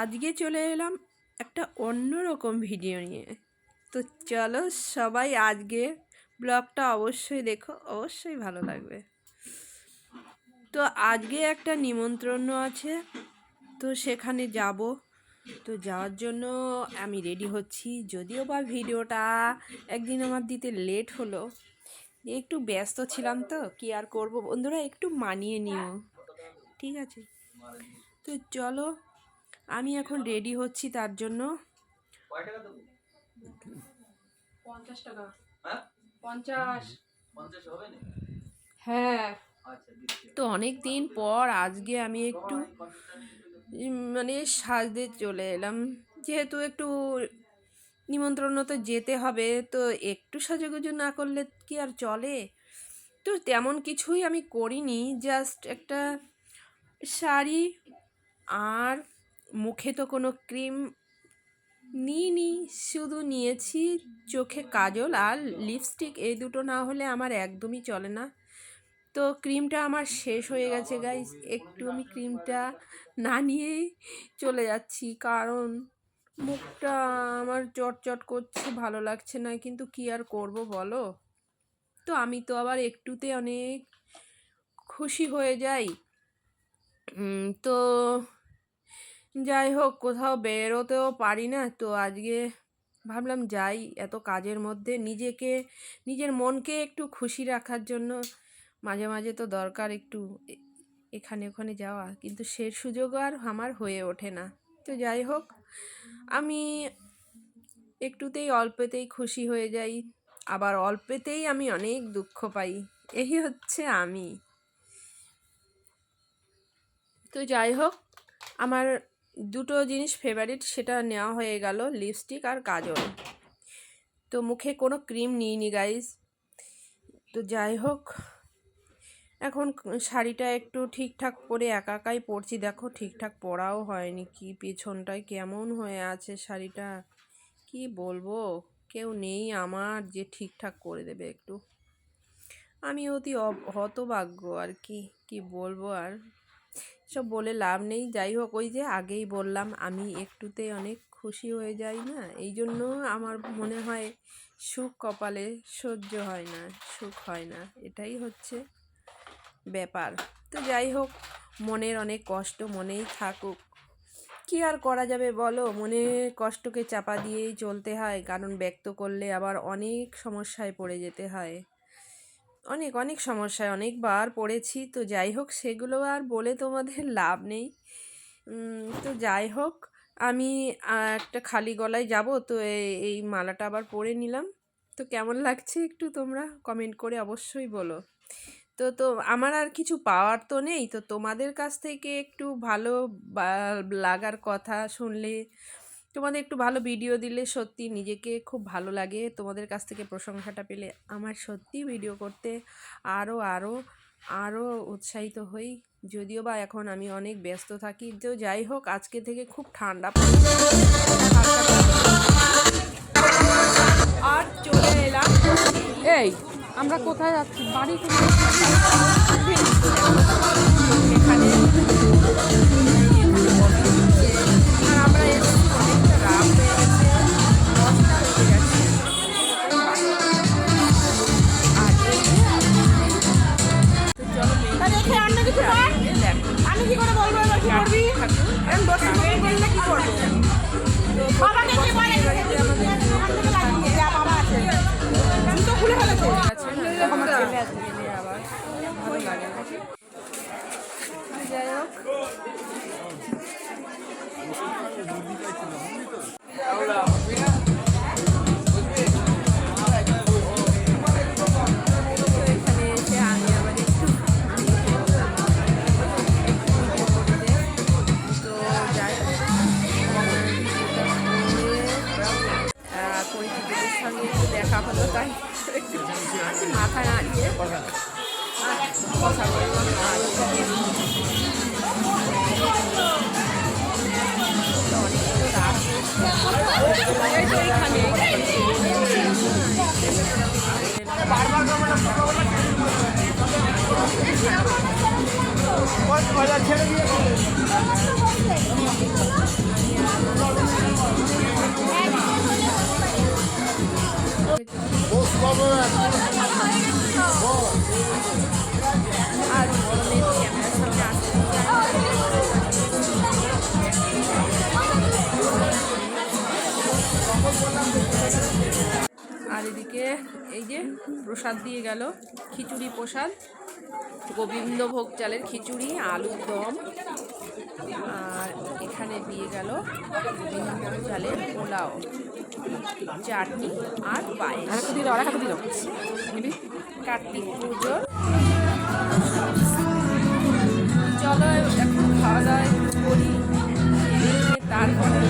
আজকে চলে এলাম একটা অন্যরকম ভিডিও নিয়ে। তো চলো সবাই আজকে ব্লগটা অবশ্যই দেখো, অবশ্যই ভালো লাগবে। তো আজকে একটা নিমন্ত্রণ আছে, তো সেখানে যাব। তো যাওয়ার জন্য আমি রেডি হচ্ছি, যদিও বা ভিডিওটা একদিন আমার দিতে লেট হলো, একটু ব্যস্ত ছিলাম, তো কি আর করব বন্ধুরা, একটু মানিয়ে নিও, ঠিক আছে? তো চলো আমি এখন রেডি হচ্ছি তার জন্য। 50 টাকা। 50 হবে না? হ্যাঁ। তো অনেক দিন পর আজকে আমি একটু মানে সাজতে চলে এলাম, যেহেতু একটু নিমন্ত্রণ তো যেতে হবে, তো একটু সাজুগুজু না করলে কি আর চলে? তো তেমন কিছুই আমি করিনি, জাস্ট একটা শাড়ি, আর মুখে তো কোনো ক্রিম নিইনি, শুধু নিয়েছি চোখে কাজল আর লিপস্টিক। এই দুটো না হলে আমার একদমই চলে না। তো ক্রিমটা আমার শেষ হয়ে গেছে গাইস, একটু আমি ক্রিমটা না নিয়েই চলে যাচ্ছি, কারণ মুখটা আমার চটচট করছে, ভালো লাগছে না, কিন্তু কি আর করব বলো? তো আমি তো আবার একটুতে অনেক খুশি হয়ে যাই। তো যাই হোক, কোথাও বেরোতেও পারি না, তো আজকে ভাবলাম যাই, এত কাজের মধ্যে নিজের মনকে একটু খুশি রাখার জন্য মাঝে মাঝে তো দরকার একটু এখানে ওখানে যাওয়া, কিন্তু সে সুযোগ আর আমার হয়ে ওঠে না। তো যাই হোক, আমি একটুতেই অল্পেতেই খুশি হয়ে যাই, আবার অল্পেতেই আমি অনেক দুঃখ পাই, এই হচ্ছে আমি। তো যাই হোক, আমার দুটো জিনিস ফেভারিট, সেটা নেওয়া হয়ে গেল, লিপস্টিক আর কাজল। তো মুখে কোনো ক্রিম নিইনি গাইজ। তো যাই হোক, এখন শাড়িটা একটু ঠিকঠাক পরে একা একাই পরছি, দেখো ঠিকঠাক পরাও হয়নি, কি পেছনটায় কেমন হয়ে আছে শাড়িটা, কি বলবো, কেউ নেই আমার যে ঠিকঠাক করে দেবে একটু। আমি অতি হতভাগ্য আর কি বলবো, আর সব বলে লাভ নেই। যাই হোক, ওই যে আগেই বললাম, আমি একটুতে অনেক খুশি হয়ে যাই না, এই জন্য আমার মনে হয় সুখ কপালে সহ্য হয় না, সুখ হয় না, এটাই হচ্ছে ব্যাপার। তো যাই হোক, মনের অনেক কষ্ট মনেই থাকুক, কি আর করা যাবে বলো? মনের কষ্টকে চাপা দিয়েই চলতে হয়, কারণ ব্যক্ত করলে আবার অনেক সমস্যায় পড়ে যেতে হয়, অনেক অনেক সমস্যায় অনেকবার পড়েছি। তো যাই হোক, সেগুলো আর বলে তোমাদের লাভ নেই। তো যাই হোক, আমি একটা খালি গলায় যাব, তো এই মালাটা আবার পরে নিলাম। তো কেমন লাগছে একটু তোমরা কমেন্ট করে অবশ্যই বলো। তো আমার আর কিছু পাওয়ার তো নেই, তো তোমাদের কাছ থেকে একটু ভালো লাগার কথা শুনলে, তোমাদের একটু ভালো ভিডিও দিলে সত্যি নিজেকে খুব ভালো লাগে, তোমাদের কাছ থেকে প্রশংসাটা পেলে আমার সত্যি ভিডিও করতে আরও আরও আরও উৎসাহিত হই, যদিও বা এখন আমি অনেক ব্যস্ত থাকি। তো যাই হোক, আজকে থেকে খুব ঠান্ডা আর চলে এলাম। এই আমরা কোথায় যাচ্ছি? বাড়ি এখানে আর আমরা এসেছি অনেকটা রাত হয়ে গেছে, 10টা হয়ে গেছে। আর এই যে তো চলো আমি কি করে বলবো এবার কি করবি? আমি বসে বললে কি করবো? বাবাকে কি বলে? বাবা আছে। জুতো খুলে ফেলেছে। আবার ভালো লাগে না। যাই হোক, এখানে এসে আমি আবার একটু তো যাই হোক, পরিচিতদের সঙ্গে একটু দেখা হলো, তাই একটু মাথা নাড়িয়ে কথা বললাম। আর অনেক তো রাত এইখানে ছেড়ে দিয়ে দিয়ে এই যে প্রসাদ দিয়ে গেল, খিচুড়ি প্রসাদ, গোবিন্দভোগ চালের খিচুড়ি, আলুর দম, আর এখানে দিয়ে গেল গোবিন্দভোগ চালের পোলাও, চাটনি আর পায়েস। কার্তিক পুজোর চলো এখন খাওয়া দাওয়া করি, তারপরে